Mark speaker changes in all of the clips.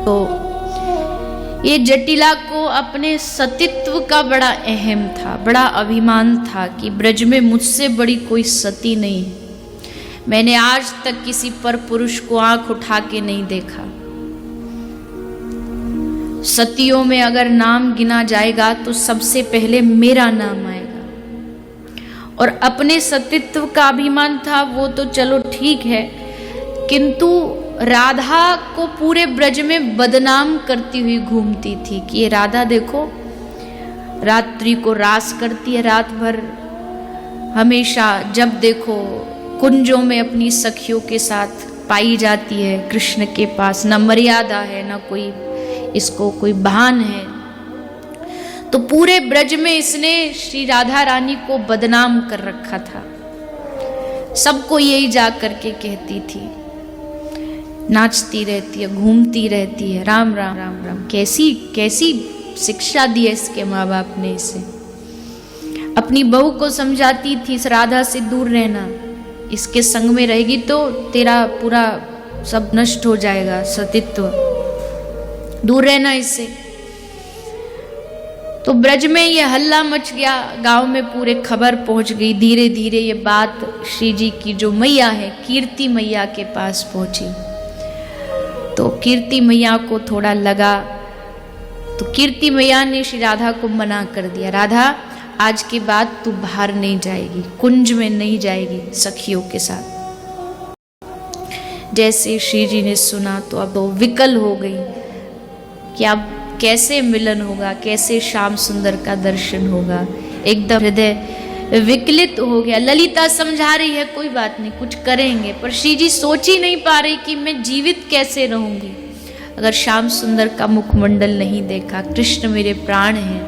Speaker 1: तो ये जटिला को अपने सतीत्व का बड़ा अहम था, बड़ा अभिमान था कि ब्रज में मुझसे बड़ी कोई सती नहीं है। मैंने आज तक किसी पर पुरुष को आंख उठा के नहीं देखा। सतियों में अगर नाम गिना जाएगा तो सबसे पहले मेरा नाम आएगा। और अपने सतीत्व का अभिमान था वो तो चलो ठीक है, किंतु राधा को पूरे ब्रज में बदनाम करती हुई घूमती थी कि ये राधा देखो रात्रि को रास करती है, रात भर हमेशा जब देखो कुंजों में अपनी सखियों के साथ पाई जाती है, कृष्ण के पास न मर्यादा है न कोई इसको कोई भान है। तो पूरे ब्रज में इसने श्री राधा रानी को बदनाम कर रखा था। सबको यही जा करके कहती थी, नाचती रहती है, घूमती रहती है, राम राम राम राम। कैसी कैसी शिक्षा दी है इसके माँ बाप ने इसे। अपनी बहू को समझाती थी इस राधा से दूर रहना, इसके संग में रहेगी तो तेरा पूरा सब नष्ट हो जाएगा, सतीत्व, दूर रहना इससे। तो ब्रज में ये हल्ला मच गया, गांव में पूरे खबर पहुंच गई। धीरे धीरे ये बात श्री जी की जो मैया है कीर्ति मैया के पास पहुंची। तो कीर्ति मैया को थोड़ा लगा, तो कीर्ति मैया ने श्री राधा को मना कर दिया, राधा आज के बाद तू बाहर नहीं जाएगी, कुंज में नहीं जाएगी सखियों के साथ। जैसे श्री जी ने सुना तो अब वो विकल हो गई कि अब कैसे मिलन होगा, कैसे श्याम सुंदर का दर्शन होगा। एकदम हृदय विकलित हो गया। ललिता समझा रही है कोई बात नहीं कुछ करेंगे, पर श्री जी सोच ही नहीं पा रही कि मैं जीवित कैसे रहूंगी अगर श्याम सुंदर का मुखमंडल नहीं देखा। कृष्ण मेरे प्राण हैं।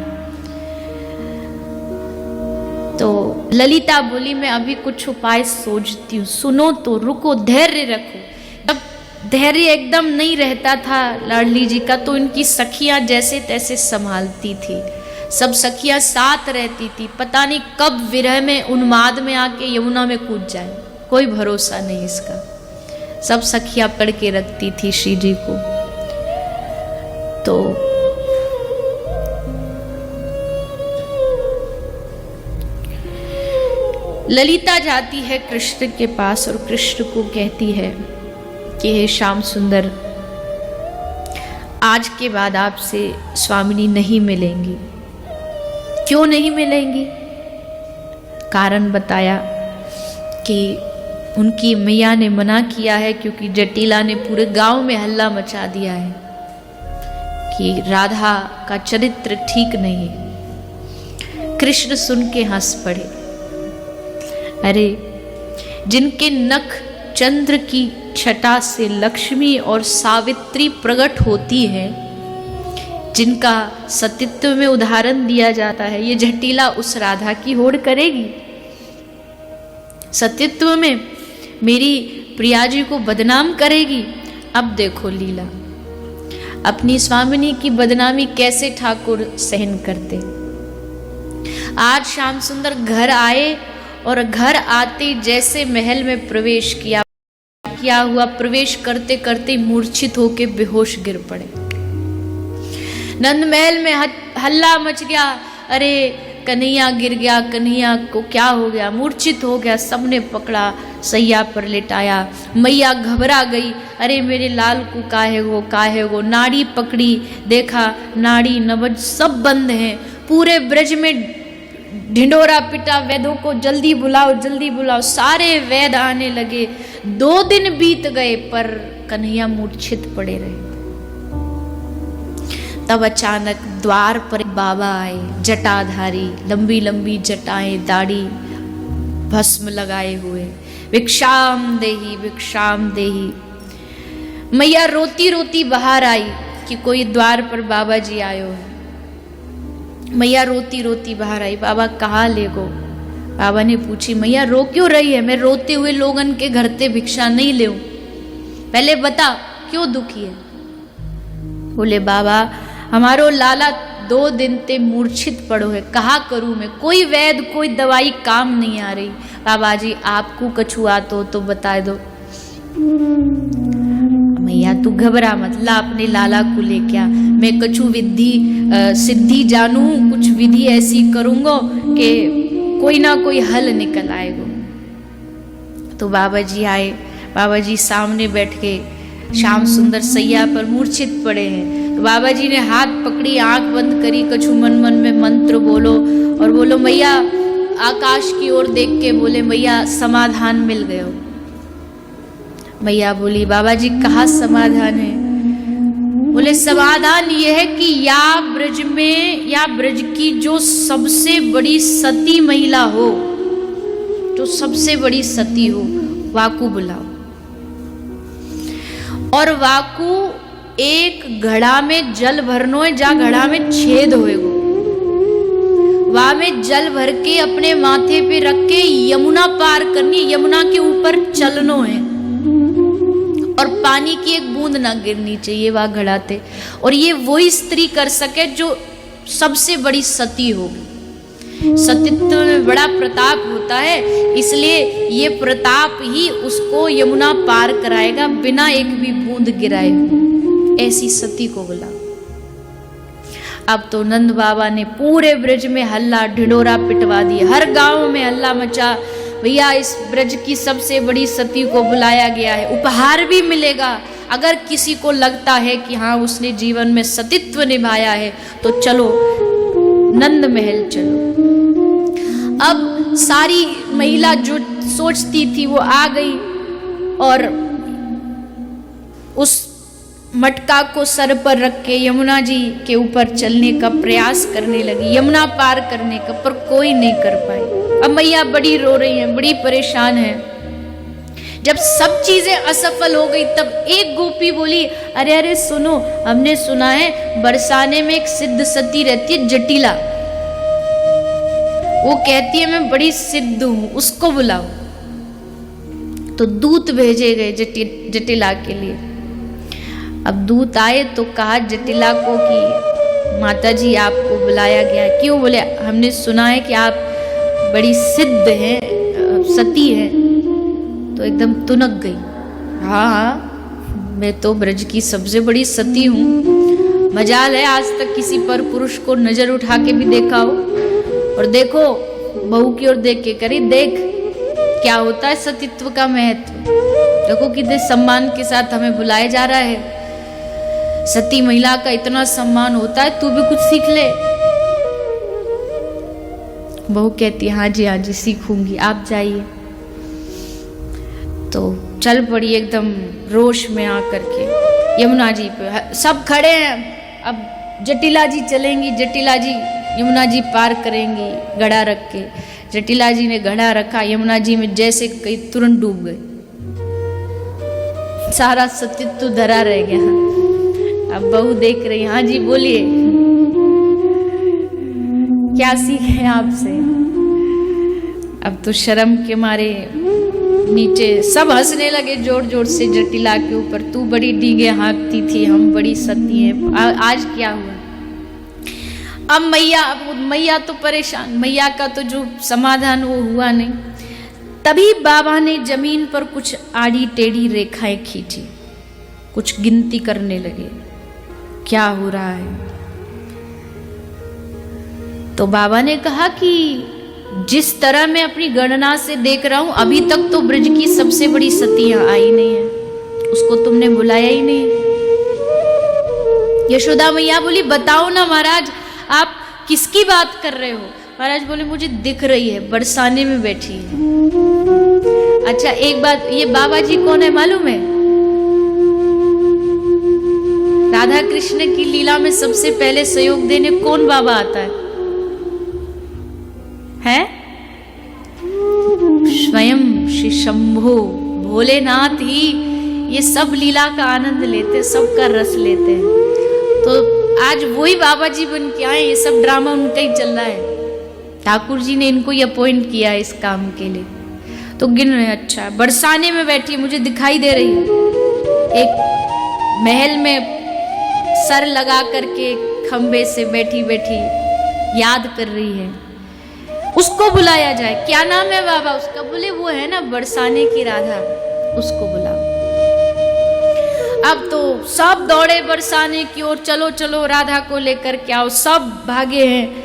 Speaker 1: तो ललिता बोली मैं अभी कुछ उपाय सोचती हूँ, सुनो तो, रुको, धैर्य रखो। तब धैर्य एकदम नहीं रहता था लाडली जी का, तो इनकी सखियां जैसे तैसे संभालती थी। सब सखियां साथ रहती थी, पता नहीं कब विरह में उन्माद में आके यमुना में कूद जाए, कोई भरोसा नहीं इसका। सब सखियां पकड़ के रखती थी श्री जी को। तो ललिता जाती है कृष्ण के पास और कृष्ण को कहती है कि हे श्याम सुंदर, आज के बाद आपसे स्वामिनी नहीं मिलेंगी। क्यों नहीं मिलेंगी? कारण बताया कि उनकी मैया ने मना किया है, क्योंकि जटिला ने पूरे गांव में हल्ला मचा दिया है कि राधा का चरित्र ठीक नहीं है। कृष्ण सुन के हंस पड़े। अरे जिनके नख चंद्र की छटा से लक्ष्मी और सावित्री प्रकट होती है, जिनका सतीत्व में उदाहरण दिया जाता है, ये जटिला उस राधा की होड़ करेगी? सतीत्व में मेरी प्रिया जी को बदनाम करेगी? अब देखो लीला, अपनी स्वामिनी की बदनामी कैसे ठाकुर सहन करते। आज श्याम सुंदर घर आए और घर आते जैसे महल में प्रवेश किया, क्या हुआ, प्रवेश करते करते मूर्छित होके बेहोश गिर पड़े। नंद महल में हल्ला मच गया, अरे कन्हैया गिर गया, कन्हैया को क्या हो गया, मूर्छित हो गया। सबने पकड़ा, सैया पर लेटाया। मैया घबरा गई, अरे मेरे लाल को काहे हो। नाड़ी पकड़ी, देखा नाड़ी नबज सब बंद है। पूरे ब्रज में ढिंडोरा पिटा, वैद्यों को जल्दी बुलाओ। सारे वैद्य आने लगे। 2 दिन बीत गए पर कन्हैया मूर्छित पड़े रहे। तब अचानक द्वार पर बाबा आए, जटाधारी, लंबी लंबी जटाएं, दाढ़ी, भस्म लगाए हुए। भिक्षाम देही। मैया रोती रोती बाहर आई कि कोई द्वार पर बाबा जी आयो है। मैया रोती रोती बाहर आई, बाबा कहाँ ले गो? बाबा ने पूछी, मैया रो क्यों रही है? मैं रोते हुए लोगन के घर ते भिक्षा नहीं ले, पहले बता क्यों दुखी है? बोले बाबा हमारो लाला 2 दिन ते मूर्छित पड़ो है, कहा करूं मैं, कोई वैद्य कोई दवाई काम नहीं आ रही। बाबा जी आपको कछु आतो तो बता दो। मैया तू घबरा मत, ला अपने लाला को लेके आ, मैं कछु विधि सिद्धि जानू, कुछ विधि ऐसी करूंगा कि कोई ना कोई हल निकल आएगा। तो बाबा जी आए, बाबा जी सामने बैठ के श्याम सुंदर सैया पर मूर्छित पड़े हैं। तो बाबा जी ने हाथ पकड़ी, आंख बंद करी, कछु मन मन में मंत्र बोलो और बोलो मैया, आकाश की ओर देख के बोले मैया समाधान मिल गयो। मैया बोली बाबा जी कहाँ समाधान है? बोले समाधान यह है कि या ब्रज में, या ब्रज की जो सबसे बड़ी सती महिला हो, जो सबसे बड़ी सती हो, वाकू बुलाओ। और वाकू एक घड़ा में जल भरनो है, जा घड़ा में छेद होएगो, वहां में जल भर के अपने माथे पे रख के यमुना पार करनी, यमुना के ऊपर चलनो है और पानी की एक बूंद ना गिरनी चाहिए वहां घड़ाते। और ये वही स्त्री कर सके जो सबसे बड़ी सती होगी। सतीत्व में बड़ा प्रताप होता है, इसलिए ये प्रताप ही उसको यमुना पार कराएगा बिना एक भी बूंद गिराए। ऐसी सती को बुला। अब तो नंद बाबा ने पूरे ब्रज में हल्ला ढिढोरा पिटवा दिया, हर गांव में हल्ला मचा, भैया इस ब्रज की सबसे बड़ी सती को बुलाया गया है, उपहार भी मिलेगा। अगर किसी को लगता है कि हाँ उसने जीवन में सतीत्व निभाया है तो चलो नंद महल चलो। अब सारी महिला जो सोचती थी वो आ गई और उस मटका को सर पर रख के यमुना जी के ऊपर चलने का प्रयास करने लगी, यमुना पार करने का, पर कोई नहीं कर पाई। अब मैया बड़ी रो रही हैं, बड़ी परेशान है। जब सब चीजें असफल हो गई तब एक गोपी बोली, अरे अरे सुनो, हमने सुना है बरसाने में एक सिद्ध सती रहती है जटिला, वो कहती है मैं बड़ी सिद्ध हूं, उसको बुलाओ। तो दूत भेजे गए जटिला के लिए। अब दूत आए तो कहा जटिला को कि माता जी आपको बुलाया गया। क्यों? बोले हमने सुना है कि आप बड़ी सिद्ध हैं, सती हैं। तो एकदम तुनक गई, हाँ हाँ मैं तो ब्रज की सबसे बड़ी सती हूँ, मजाल है आज तक किसी पर पुरुष को नजर उठा के भी देखा हो। और देखो बहू की ओर देख के करी, देख क्या होता है सतीत्व का महत्व, देखो कितने सम्मान के साथ हमें बुलाया जा रहा है, सती महिला का इतना सम्मान होता है, तू भी कुछ सीख ले। बहू कहती हाँ जी सीखूंगी, आप जाइए। तो चल पड़ी एकदम रोश में आकर के यमुना जी पे, सब खड़े हैं। अब जटिला जी चलेंगी, जटिला जी यमुना जी पार करेंगी घड़ा रख के। जटिला जी ने घड़ा रखा, यमुना जी में जैसे कहीं तुरंत डूब गए, सारा सतीत्व धरा रह गया। अब बहू देख रही, हाँ जी बोलिए क्या सीखे आपसे। अब तो शर्म के मारे नीचे सब हंसने लगे जोर जोर से जटिला के ऊपर, तू बड़ी डींगे हाँकती थी, हम बड़ी सती हैं, आज क्या हुआ। अब मैया तो परेशान, मैया का तो जो समाधान वो हुआ नहीं। तभी बाबा ने जमीन पर कुछ आड़ी टेढ़ी रेखाएं खींची, कुछ गिनती करने लगे क्या हो रहा है। तो बाबा ने कहा कि जिस तरह मैं अपनी गणना से देख रहा हूं, अभी तक तो ब्रज की सबसे बड़ी सती यहां आई नहीं है, उसको तुमने बुलाया ही नहीं। यशोदा मैया बोली बताओ ना महाराज, आप किसकी बात कर रहे हो। महाराज बोले मुझे दिख रही है, बरसाने में बैठी है। अच्छा एक बात, ये बाबा जी कौन है मालूम है? राधा कृष्ण की लीला में सबसे पहले सहयोग देने कौन बाबा आता है? स्वयं श्री शंभो भोलेनाथ ही ये सब लीला का आनंद लेते, सबका रस लेते हैं। तो आज वही बाबा जी बन के आए, ये सब ड्रामा उनका ही चल रहा है। ठाकुर जी ने इनको ही अपॉइंट किया है इस काम के लिए। तो गिन रहे, अच्छा बरसाने में बैठी मुझे दिखाई दे रही है, एक महल में सर लगा करके खंबे से बैठी बैठी याद कर रही है, उसको बुलाया जाए। क्या नाम है बाबा उसका? बोले वो है ना बरसाने की राधा, उसको बुलाओ। अब तो सब दौड़े बरसाने की ओर, चलो चलो राधा को लेकर के आओ। सब भागे हैं,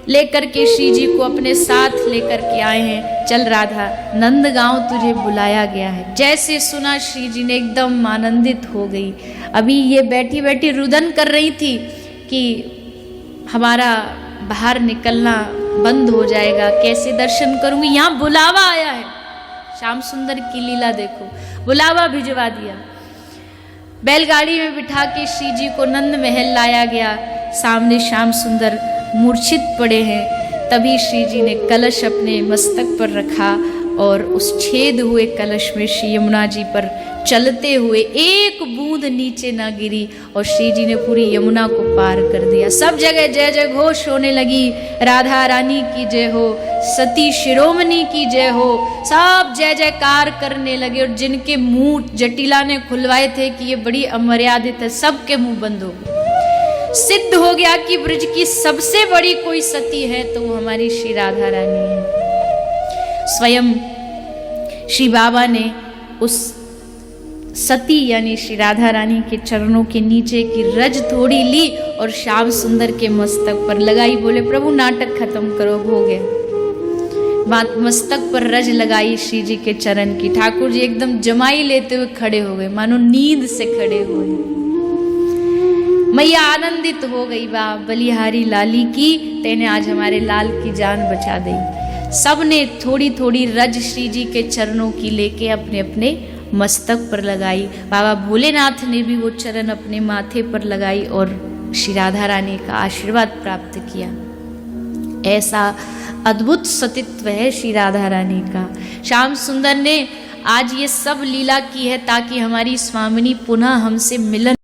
Speaker 1: लेकर के श्री जी को अपने साथ लेकर के आए हैं। चल राधा, नंदगांव तुझे बुलाया गया है। जैसे सुना श्री जी ने एकदम आनंदित हो गई। अभी ये बैठी बैठी रुदन कर रही थी कि हमारा बाहर निकलना बंद हो जाएगा, कैसे दर्शन करूंगी, यहाँ बुलावा आया है। श्याम सुंदर की लीला देखो, बुलावा भिजवा दिया। बैलगाड़ी में बिठा के श्री जी को नंद महल लाया गया। सामने श्याम सुंदर मूर्छित पड़े हैं। तभी श्री जी ने कलश अपने मस्तक पर रखा और उस छेद हुए कलश में श्री यमुना जी पर चलते हुए एक बूंद नीचे ना गिरी और श्री जी ने पूरी यमुना को पार कर दिया। सब जगह जय जय घोष होने लगी, राधा रानी की जय हो, सती शिरोमणि की जय हो। सब जय जयकार करने लगे और जिनके मुंह जटिला ने खुलवाए थे कि ये बड़ी अमर्यादित है, सबके मुंह बंद हो गए। सिद्ध हो गया कि ब्रज की सबसे बड़ी कोई सती है तो वो हमारी श्री राधा रानी है। स्वयं श्री बाबा ने उस सती यानी श्री राधा रानी के चरणों के नीचे की रज थोड़ी ली और श्याम सुंदर के मस्तक पर लगाई। बोले प्रभु नाटक खत्म करो, हो गया। मस्तक पर रज लगाई श्री जी के चरण की। ठाकुर जी एकदम जमाई लेते हुए खड़े हो गए, मानो नींद से खड़े हुए। मैया आनंदित हो गई, वाह बलिहारी लाली की, तेने आज हमारे लाल की जान बचा दी। सब ने थोड़ी थोड़ी रज श्री जी के चरणों की लेके अपने अपने मस्तक पर लगाई। बाबा भोलेनाथ ने भी वो चरण अपने माथे पर लगाई और श्री राधा रानी का आशीर्वाद प्राप्त किया। ऐसा अद्भुत सतीत्व है श्री राधा रानी का। श्याम सुंदर ने आज ये सब लीला की है ताकि हमारी स्वामिनी पुनः हमसे मिलन